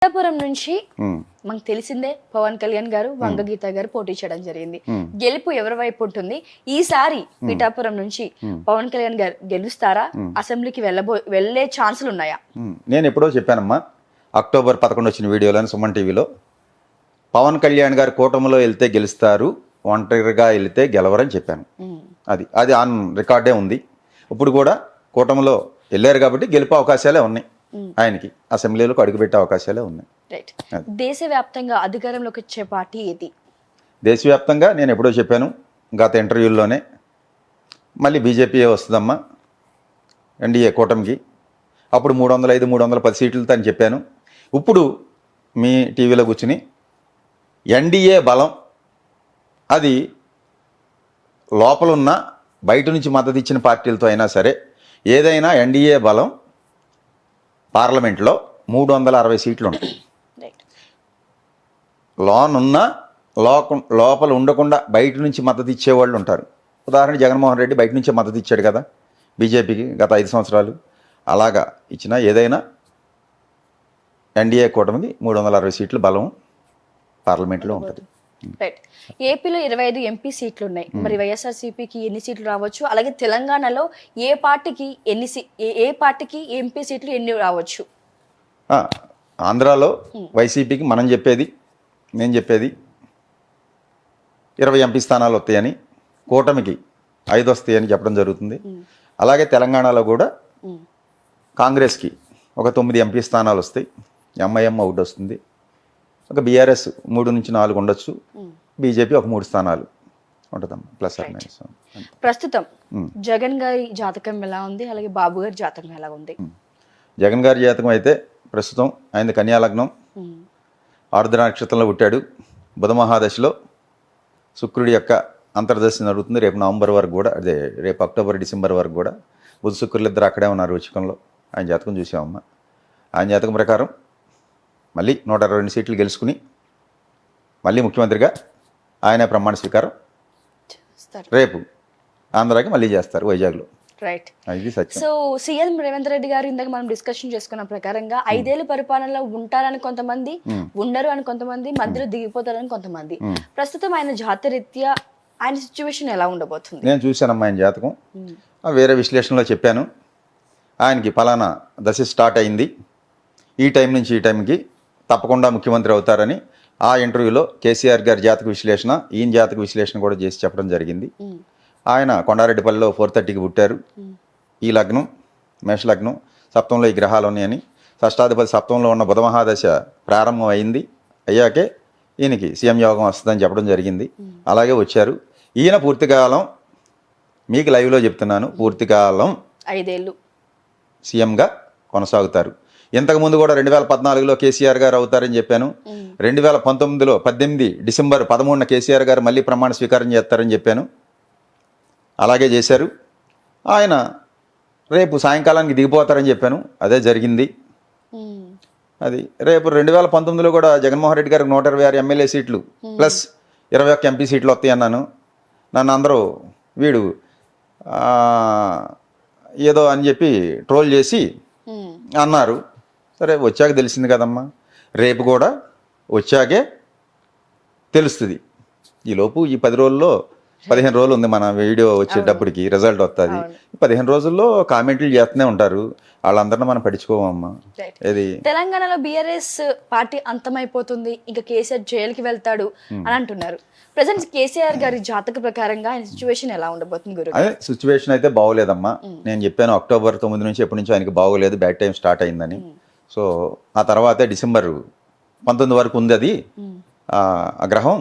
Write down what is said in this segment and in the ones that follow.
పిఠాపురం నుంచి మనకు తెలిసిందే పవన్ కళ్యాణ్ గారు వంగగీత గారు పోటీ చేయడం జరిగింది. గెలుపు ఎవరి వైపు ఉంటుంది? ఈసారి పిఠాపురం నుంచి పవన్ కళ్యాణ్ గారు గెలుస్తారా? అసెంబ్లీకి వెళ్ళే ఛాన్సులు ఉన్నాయా? నేను ఎప్పుడో చెప్పానమ్మా, అక్టోబర్ 11 వచ్చిన వీడియోలో సుమన్ టీవీలో, పవన్ కళ్యాణ్ గారు కూటమిలో వెళ్తే గెలుస్తారు, ఒంటరిగా వెళ్తే గెలవరని చెప్పాను. అది ఆన్ రికార్డే ఉంది. ఇప్పుడు కూడా కూటమిలో వెళ్ళారు కాబట్టి గెలుపు అవకాశాలే ఉన్నాయి. ఆయనకి అసెంబ్లీలోకి అడుగుపెట్టే అవకాశాలే ఉన్నాయి. దేశవ్యాప్తంగా అధికారంలోకి వచ్చే పార్టీ ఏది? దేశవ్యాప్తంగా నేను ఎప్పుడో చెప్పాను గత ఇంటర్వ్యూల్లోనే, మళ్ళీ బీజేపీ వస్తుందమ్మా ఎన్డీఏ కూటమికి. అప్పుడు 305, 310 సీట్లతో అని చెప్పాను. ఇప్పుడు మీ టీవీలో కూర్చుని ఎన్డీఏ బలం అది లోపలున్న బయట నుంచి మద్దతు ఇచ్చిన పార్టీలతో అయినా సరే, ఏదైనా ఎన్డీఏ బలం పార్లమెంట్లో 360 సీట్లు ఉంటాయి. లోపల ఉండకుండా బయట నుంచి మద్దతు ఇచ్చేవాళ్ళు ఉంటారు. ఉదాహరణ జగన్మోహన్ రెడ్డి బయట నుంచే మద్దతు ఇచ్చాడు కదా బీజేపీకి గత 5 సంవత్సరాలు. అలాగా ఇచ్చినా ఏదైనా ఎన్డీఏ కూటమికి 360 సీట్లు బలం పార్లమెంట్లో ఉంటుంది. ఏపీలో 25 ఎంపీ సీట్లు ఉన్నాయి. మరి వైఎస్ఆర్సీపీకి ఎన్ని సీట్లు రావచ్చు? అలాగే తెలంగాణలో ఏ పార్టీకి ఎంపీ సీట్లు ఎన్ని రావచ్చు? ఆంధ్రాలో వైసీపీకి నేను చెప్పేది 20 ఎంపీ స్థానాలు వస్తాయని, కూటమికి 5 వస్తాయని చెప్పడం జరుగుతుంది. అలాగే తెలంగాణలో కూడా కాంగ్రెస్కి ఒక 9 ఎంపీ స్థానాలు వస్తాయి. ఎంఐఎం ఒకటి వస్తుంది. ఒక బీఆర్ఎస్ 3 నుంచి 4 ఉండొచ్చు. బీజేపీ ఒక 3 స్థానాలు ఉంటుందమ్మా, ప్లస్ ఆర్ మైనస్. ప్రస్తుతం జగన్ గారి జాతకం ఎలా ఉంది? అలాగే బాబు గారి జాతకం ఎలా ఉంది? జగన్ గారి జాతకం అయితే ప్రస్తుతం ఆయన కన్యా లగ్నం, ఆరుద్ర నక్షత్రంలో పుట్టాడు. బుధ మహాదశలో శుక్రుడి యొక్క అంతర్దశ నడుగుతుంది. రేపు నవంబర్ వరకు కూడా, అదే రేపు అక్టోబర్ డిసెంబర్ వరకు కూడా బుధ శుక్రులు ఇద్దరు అక్కడే ఉన్నారు వృచ్చికంలో. ఆయన జాతకం చూసామమ్మా. ఆయన జాతకం ప్రకారం మళ్ళీ 122 సీట్లు గెలుచుకుని మళ్ళీ ముఖ్యమంత్రిగా ఆయన ప్రమాణ స్వీకారం రేపు ఆంధ్రాకి మళ్ళీ చేస్తారు వైజాగ్లో. Right. So CM Revanth Reddy గారు ఇందాక మనం డిస్కషన్ చేసుకున్న ప్రకారంగా 5 ఏళ్ల పరిపాలనలో ఉంటారని కొంతమంది, ఉండరు అని కొంతమంది, మధ్యలో దిగిపోతారని కొంతమంది. ప్రస్తుతం ఆయన జాతరీత్యా ఆయన సిచ్యువేషన్ ఎలా ఉండబోతుంది? నేను చూశానమ్మా ఆయన జాతకం. వేరే విశ్లేషణలో చెప్పాను, ఆయనకి ఫలానా దశ స్టార్ట్ అయింది, ఈ టైం నుంచి ఈ టైంకి తప్పకుండా ముఖ్యమంత్రి అవుతారని ఆ ఇంటర్వ్యూలో కేసీఆర్ గారి జాతక విశ్లేషణ, ఈయన జాతక విశ్లేషణ కూడా చేసి చెప్పడం జరిగింది. ఆయన కొండారెడ్డిపల్లిలో 4:30కి పుట్టారు. ఈ లగ్నం మేషలగ్నం, సప్తంలో ఈ గ్రహాలు ఉన్నాయని, షష్టాధిపతి సప్తంలో ఉన్న బుధ మహాదశ ప్రారంభం అయ్యాకే ఈయనకి సీఎం యోగం వస్తుందని చెప్పడం జరిగింది. అలాగే వచ్చారు. ఈయన పూర్తికాలం, మీకు లైవ్లో చెప్తున్నాను, పూర్తికాలం 5 ఏళ్ళు సీఎంగా కొనసాగుతారు. ఇంతకుముందు కూడా 2014లో కేసీఆర్ గారు అవుతారని చెప్పాను. 2019లో 18 డిసెంబర్ 13న కేసీఆర్ గారు మళ్ళీ ప్రమాణ స్వీకారం చేస్తారని చెప్పాను. అలాగే చేశారు. ఆయన రేపు సాయంకాలానికి దిగిపోతారని చెప్పాను. అదే జరిగింది. అది రేపు 2019లో కూడా జగన్మోహన్ రెడ్డి గారికి 126 ఎమ్మెల్యే సీట్లు ప్లస్ 21 ఎంపీ సీట్లు వస్తాయి అన్నాను. నన్ను అందరూ వీడు ఏదో అని చెప్పి ట్రోల్ చేసి అన్నారు. సరే, వచ్చాక తెలిసింది కదమ్మా. రేపు కూడా వచ్చాకే తెలుస్తుంది. ఈలోపు ఈ 10 రోజుల్లో 15 రోజులు ఉంది మన వీడియో వచ్చేటప్పటికి రిజల్ట్ వస్తుంది. 15 రోజుల్లో కామెంట్లు చేస్తూనే ఉంటారు. వాళ్ళందరినీ మనం పట్టించుకోమమ్మా. ఇది తెలంగాణలో బీఆర్ఎస్ పార్టీ అంతమైపోతుంది, ఇంకా కేసీఆర్ జైలుకి వెళ్తాడు అని అంటున్నారు. ప్రజెంట్ కేసీఆర్ గారి జాతక ప్రకారంగా ఆయన సిచ్యువేషన్ ఎలా ఉండబోతుంది గురు? అదే సిచ్యువేషన్ అయితే బాగోలేదమ్మా. నేను చెప్పాను అక్టోబర్ 9 నుంచి ఎప్పటి నుంచో ఆయనకి బాగోలేదు, బ్యాడ్ టైం స్టార్ట్ అయిందని. సో ఆ తర్వాతే డిసెంబర్ 19 వరకు ఉంది అది ఆ గ్రహం.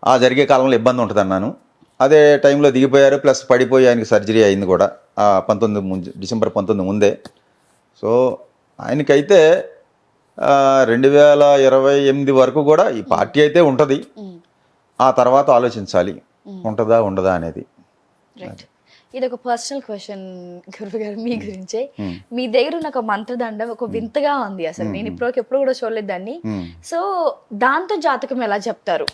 ఆ జరిగే కాలంలో ఇబ్బంది ఉంటుంది అన్నాను. అదే టైంలో దిగిపోయారు, ప్లస్ పడిపోయి ఆయనకి సర్జరీ అయింది కూడా డిసెంబర్ 19 ముందే. సో ఆయనకైతే 2028 వరకు కూడా ఈ పార్టీ అయితే ఉంటుంది. ఆ తర్వాత ఆలోచించాలి ఉంటుందా ఉండదా అనేది. ఇది ఒక పర్సనల్ క్వశ్చన్ గురువు గారు, మీ గురించే. మీ దగ్గర ఉన్న ఒక మంత్రదండం ఒక వింతగా ఉంది. అసలు నేను ఎప్పుడు కూడా చూడలేదు దాన్ని. సో దాంతో జాతకం ఎలా చెప్తారు?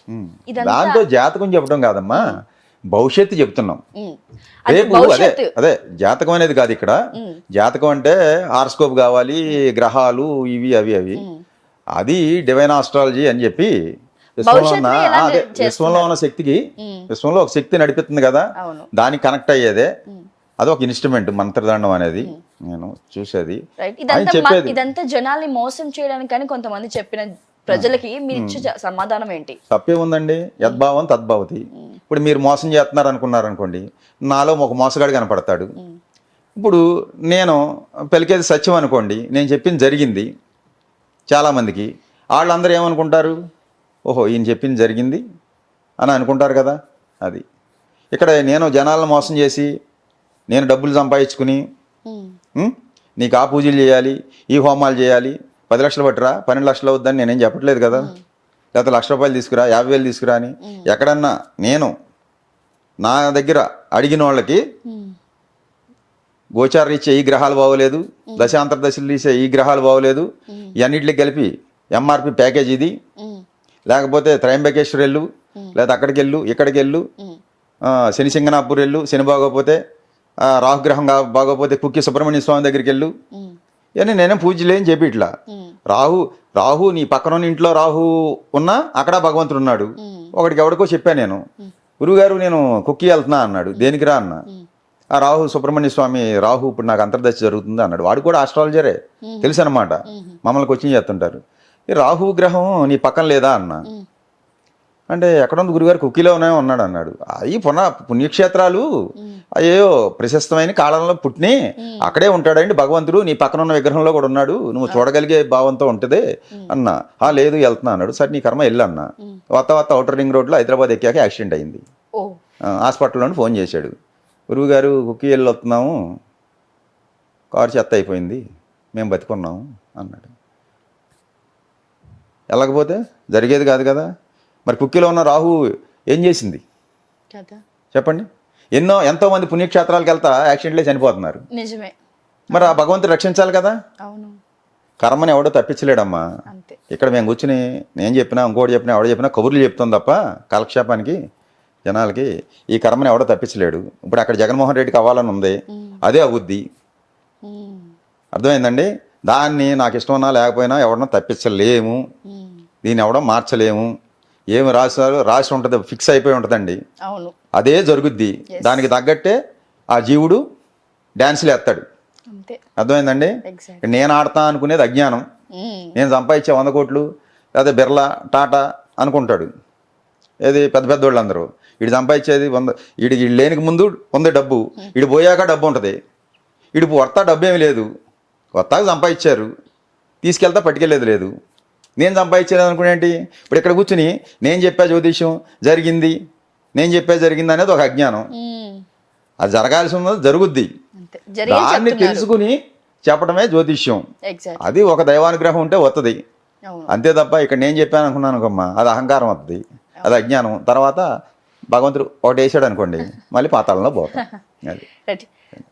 దాంతో జాతకం చెప్పడం కాదమ్మా, భవిష్యత్తు చెప్తున్నాం. రేపు అదే జాతకం అనేది కాదు ఇక్కడ. జాతకం అంటే హారోస్కోప్ కావాలి, గ్రహాలు ఇవి అవి. అది డివైన్ ఆస్ట్రాలజీ అని చెప్పి విశ్వంలో ఉన్న భవిష్యత్తుని ఎలా అదే విశ్వంలో ఉన్న శక్తికి విశ్వంలో ఒక శక్తి నడిపిస్తుంది కదా, అవును. దానికి కనెక్ట్ అయ్యేదే. అది ఒక ఇన్స్ట్రుమెంట్ మంత్రదండం అనేది నేను చూసేది. రైట్. ఆయన చెప్పేది ఇదంతా జనాల్ని మోసం చేయడానికని కొంతమంది చెప్పిన ప్రజలకి మీరు ఇచ్చే సమాధానం ఏంటి? తప్పే ఉందండి, యద్భావం తద్భవతి. ఇప్పుడు మీరు మోసం చేస్తున్నారు అనుకున్నారు అనుకోండి, నాలో ఒక మోసగాడు కనపడతాడు. ఇప్పుడు నేను పలికేది సత్యం అనుకోండి, నేను చెప్పింది జరిగింది చాలామందికి, వాళ్ళందరూ ఏమనుకుంటారు, ఓహో ఈయన చెప్పింది జరిగింది అని అనుకుంటారు కదా. అది ఇక్కడ నేను జనాలను మోసం చేసి నేను డబ్బులు సంపాదించుకుని నీకు ఆ పూజలు చేయాలి, ఈ హోమాలు చేయాలి, 10 లక్షలు పట్టురా, 12 లక్షలు అవుద్దని నేనేం చెప్పట్లేదు కదా. లేకపోతే ₹1,00,000 తీసుకురా, 50,000 తీసుకురా అని ఎక్కడన్నా నేను నా దగ్గర అడిగిన వాళ్ళకి గోచార రీత్యా ఈ గ్రహాలు బాగోలేదు, దశాంతర దశలు తీసే ఈ గ్రహాలు బాగోలేదు, ఇవన్నిటికి కలిపి ఎంఆర్పి ప్యాకేజ్ ఇది, లేకపోతే త్రయంబకేశ్వర్ వెళ్ళు, లేదా అక్కడికి వెళ్ళు, ఇక్కడికి వెళ్ళు, శని సింగనాపూర్ వెళ్ళు, శని బాగోపోతే, రాహుగ్రహం బాగోపోతే కుక్కి సుబ్రహ్మణ్య స్వామి దగ్గరికి వెళ్ళు, ఇవన్నీ నేనేం పూజలే అని చెప్పి ఇట్లా. రాహు నీ పక్కన ఉన్న ఇంట్లో రాహు ఉన్నా అక్కడ భగవంతుడు ఉన్నాడు. ఒకడికి ఎవడికో చెప్పాను నేను, గురువుగారు నేను కుక్కి వెళ్తున్నా అన్నాడు. దేనికి రా అన్న, ఆ రాహు సుబ్రహ్మణ్య స్వామి రాహు ఇప్పుడు నాకు అంతర్దశ జరుగుతుంది అన్నాడు. వాడు కూడా ఆస్ట్రాలజరే, తెలుసు అనమాట, మమ్మల్ని కోచింగ్ చేస్తుంటారు. ఈ రాహు గ్రహం నీ పక్కన లేదా అన్న అంటే, ఎక్కడుంది గురుగారు, కుక్కీలో ఉన్నాయో ఉన్నాడు అన్నాడు. అవి పుణ్యక్షేత్రాలు అయ్యో ప్రశస్తమైన కాలంలో పుట్టిని అక్కడే ఉంటాడండి భగవంతుడు, నీ పక్కన ఉన్న విగ్రహంలో కూడా ఉన్నాడు, నువ్వు చూడగలిగే భావంతో ఉంటుంది అన్న. లేదు వెళ్తున్నా అన్నాడు. సరే నీ కర్మ వెళ్ళి అన్న. వత్త అవుటర్ రింగ్ రోడ్లో హైదరాబాద్ ఎక్కాక యాక్సిడెంట్ అయింది. హాస్పిటల్లో ఫోన్ చేశాడు, గురువుగారు కుక్కీ వెళ్ళి వస్తున్నాము, కారు చెత్త అయిపోయింది, మేము బతికున్నాము అన్నాడు. వెళ్ళకపోతే జరిగేది కాదు కదా. మరి కుక్కీలో ఉన్న రాహు ఏం చేసింది చెప్పండి. ఎంతోమంది పుణ్యక్షేత్రాలకు వెళ్తా యాక్సిడెంట్లే చనిపోతున్నారు. నిజమే. మరి ఆ భగవంతుడు రక్షించాలి కదా. అవును. కర్మని ఎవడో తప్పించలేడమ్మా. ఇక్కడ మేము కూర్చుని నేను చెప్పినా ఇంకోటి చెప్పినా ఎవడో చెప్పినా కబుర్లు చెప్తాం తప్ప కాలక్షేపానికి జనాలకి ఈ కర్మని ఎవడో తప్పించలేడు. ఇప్పుడు అక్కడ జగన్మోహన్ రెడ్డికి అవ్వాలని ఉంది, అదే అవుద్ది. అర్థమైందండి. దాన్ని నాకు ఇష్టం ఉన్నా లేకపోయినా ఎవడన్నా తప్పించలేము, దీన్ని ఎవడో మార్చలేము. ఏమి రాసి ఉంటుంది, ఫిక్స్ అయిపోయి ఉంటుందండి, అదే జరుగుద్ది. దానికి తగ్గట్టే ఆ జీవుడు డ్యాన్సులు వేస్తాడు. అర్థమైందండి. నేను ఆడతా అనుకునేది అజ్ఞానం. నేను సంపాదించే 100 కోట్లు లేదా బిర్లా టాటా అనుకుంటాడు. ఏది పెద్ద పెద్దోళ్ళు అందరూ వీడు సంపాదించేది 100, వీడికి లేనికి ముందు ఉంది డబ్బు, వీడు పోయాక డబ్బు ఉంటుంది. వీడు వస్తా డబ్బు ఏమి లేదు, కొత్తగా సంపాదించారు, తీసుకెళ్తా పట్టుకెళ్ళేది లేదు. నేను సంపాదించేది అనుకునేంటి, ఇప్పుడు ఇక్కడ కూర్చుని నేను చెప్పే జ్యోతిష్యం జరిగింది, నేను చెప్పే జరిగింది అనేది ఒక అజ్ఞానం. అది జరగాల్సి ఉన్నది జరుగుద్ది, దాన్ని తెలుసుకుని చెప్పడమే జ్యోతిష్యం. అది ఒక దైవానుగ్రహం ఉంటే వస్తుంది, అంతే తప్ప ఇక్కడ నేను చెప్పాను అనుకున్నాను అనుకోమ్మా, అది అహంకారం వస్తుంది, అది అజ్ఞానం. తర్వాత భగవంతుడు ఒకటి వేసాడు అనుకోండి, మళ్ళీ పాతాళంలో పోతాం. అది